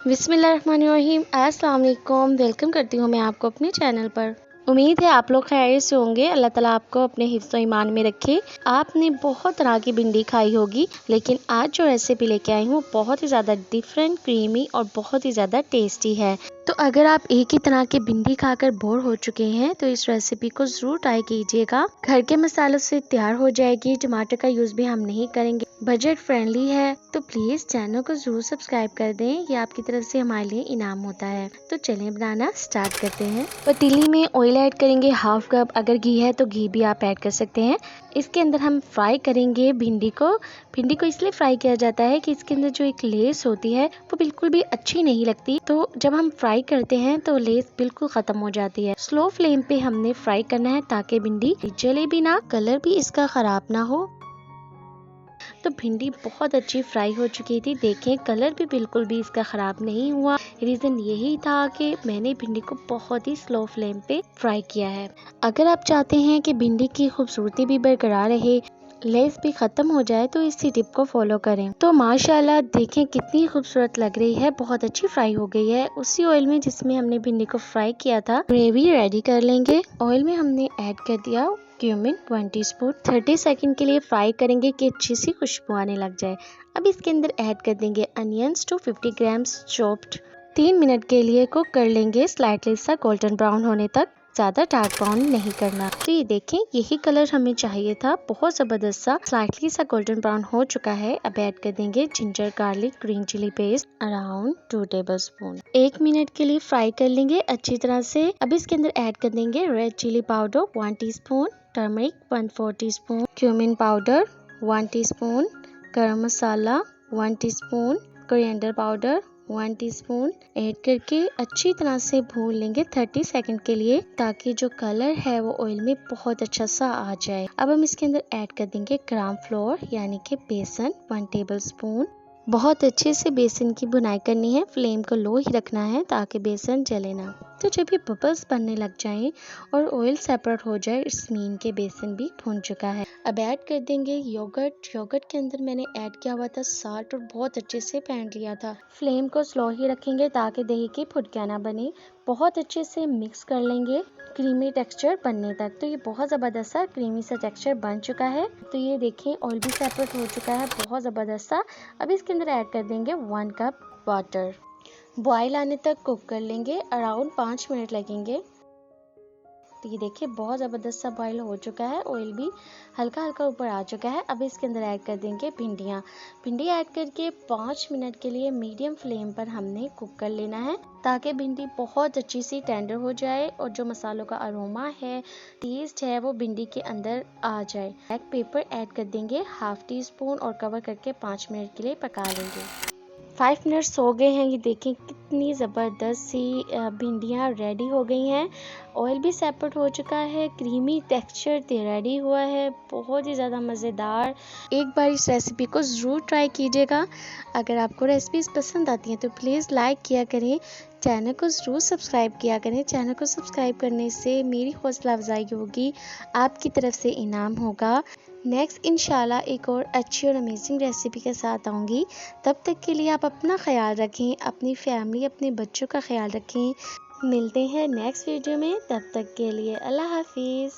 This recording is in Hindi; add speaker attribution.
Speaker 1: बिस्मिल्लाहिर्रहमानिर्रहीम। अस्सलाम वालेकुम। वेलकम करती हूँ मैं आपको अपने चैनल पर। उम्मीद है आप लोग खैरियत से होंगे। अल्लाह ताला आपको अपने हिफ्ज़ व ईमान में रखे। आपने बहुत तरह की भिंडी खाई होगी, लेकिन आज जो रेसिपी लेके आई हूँ बहुत ही ज़्यादा डिफरेंट, क्रीमी और बहुत ही ज़्यादा टेस्टी है। तो अगर आप एक ही तरह की भिंडी खाकर बोर हो चुके हैं तो इस रेसिपी को ज़रूर ट्राई कीजिएगा। घर के मसालों से तैयार हो जाएगी। टमाटर का यूज़ भी हम नहीं करेंगे। बजट फ्रेंडली है, तो प्लीज़ चैनल को ज़रूर सब्सक्राइब कर दें। ये आपकी तरफ से हमारे लिए इनाम होता है। तो चलें बनाना स्टार्ट करते हैं। पतीली में ऑयल ऐड करेंगे हाफ कप। अगर घी है तो घी भी आप ऐड कर सकते हैं। इसके अंदर हम फ्राई करेंगे भिंडी को। भिंडी को इसलिए फ्राई किया जाता है कि इसके अंदर जो एक लेस होती है वो बिल्कुल भी अच्छी नहीं लगती। तो जब हम फ्राई करते हैं तो लेस बिल्कुल खत्म हो जाती है। स्लो फ्लेम पे हमने फ्राई करना है ताकि भिंडी जले भी ना, कलर भी इसका खराब ना हो। तो भिंडी बहुत अच्छी फ्राई हो चुकी थी। देखें कलर भी बिल्कुल भी इसका ख़राब नहीं हुआ। रीज़न यही था कि मैंने भिंडी को बहुत ही स्लो फ्लेम पे फ्राई किया है। अगर आप चाहते हैं कि भिंडी की खूबसूरती भी बरकरार रहे, लेस भी ख़त्म हो जाए, तो इसी टिप को फॉलो करें। तो माशाल्लाह देखें कितनी खूबसूरत लग रही है, बहुत अच्छी फ्राई हो गई है। उसी ऑयल में जिसमें हमने भिंडी को फ्राई किया था ग्रेवी रेडी कर लेंगे। ऑयल में हमने ऐड कर दिया क्यूमिन 1 टीस्पून। 30 सेकंड के लिए फ्राई करेंगे कि अच्छी सी खुशबू आने लग जाए। अब इसके अंदर ऐड कर देंगे अनियंस 250 ग्राम्स चॉप्ड। 3 मिनट के लिए कुक कर लेंगे स्लाइटली सा गोल्डन ब्राउन होने तक, ज़्यादा डार्क ब्राउन नहीं करना। तो ये देखें यही कलर हमें चाहिए था, बहुत ज़बरदस्त सा स्लाइटली सा गोल्डन ब्राउन हो चुका है। अब ऐड कर देंगे ginger garlic green chilli paste around 2 tablespoon. 1 minute के लिए फ्राई कर लेंगे अच्छी तरह से। अब इसके अंदर ऐड कर देंगे red chilli powder 1 teaspoon, turmeric 1/4 teaspoon, cumin powder 1 teaspoon, garam masala 1 teaspoon, coriander powder 1 teaspoon add करके अच्छी तरह से भून लेंगे 30 सेकंड के लिए, ताकि जो कलर है वो ऑयल में बहुत अच्छा सा आ जाए। अब हम इसके अंदर ऐड कर देंगे ग्राम फ्लोर यानी कि बेसन 1 टेबलस्पून। बहुत अच्छे से बेसन की भुनाई करनी है, फ्लेम को लो ही रखना है ताकि बेसन जले ना। तो जब ये बबल्स बनने लग जाएं और ऑयल सेपरेट हो जाए, इट्स मीन के बेसन भी भुन चुका है। अब ऐड कर देंगे योगर्ट। योगर्ट के अंदर मैंने ऐड किया हुआ था साल्ट और बहुत अच्छे से फेंट लिया था। फ्लेम को स्लो ही रखेंगे ताकि दही की फुटकियाँ ना बने। बहुत अच्छे से मिक्स कर लेंगे क्रीमी टेक्सचर बनने तक। तो ये बहुत ज़बरदस्त सा क्रीमी सा टेक्सचर बन चुका है। तो ये देखें ऑयल भी सेपरेट हो चुका है, बहुत ज़बरदस्त सा। अब इसके अंदर ऐड कर देंगे 1 कप वाटर। बॉयल आने तक कुक कर लेंगे, अराउंड 5 मिनट लगेंगे। तो ये देखिए बहुत ज़बरदस्त सा बॉयल हो चुका है, ऑयल भी हल्का हल्का ऊपर आ चुका है। अब इसके अंदर ऐड कर देंगे भिंडियाँ। भिंडी ऐड करके 5 मिनट के लिए मीडियम फ्लेम पर हमने कुक कर लेना है, ताकि भिंडी बहुत अच्छी सी टेंडर हो जाए और जो मसालों का अरोमा है, टेस्ट है, वो भिंडी के अंदर आ जाए। ब्लैक पेपर ऐड कर देंगे ½ टीस्पून और कवर करके 5 मिनट के लिए पका लेंगे। 5 मिनट्स हो गए हैं। ये देखें कितनी ज़बरदस्त सी भिंडियाँ रेडी हो गई हैं। ऑयल भी सेपरेट हो चुका है, क्रीमी टेक्सचर रेडी हुआ है, बहुत ही ज़्यादा मज़ेदार। एक बार इस रेसिपी को ज़रूर ट्राई कीजिएगा। अगर आपको रेसिपीज़ पसंद आती हैं तो प्लीज़ लाइक किया करें, चैनल को ज़रूर सब्सक्राइब किया करें। चैनल को सब्सक्राइब करने से मेरी हौसला अफजाई होगी, आपकी तरफ से इनाम होगा। नेक्स्ट इंशाल्लाह एक और अच्छी और अमेजिंग रेसिपी के साथ आऊँगी। तब तक के लिए आप अपना ख्याल रखें, अपनी फैमिली, अपने बच्चों का ख्याल रखें। मिलते हैं नेक्स्ट वीडियो में, तब तक के लिए अल्लाह हाफिज़।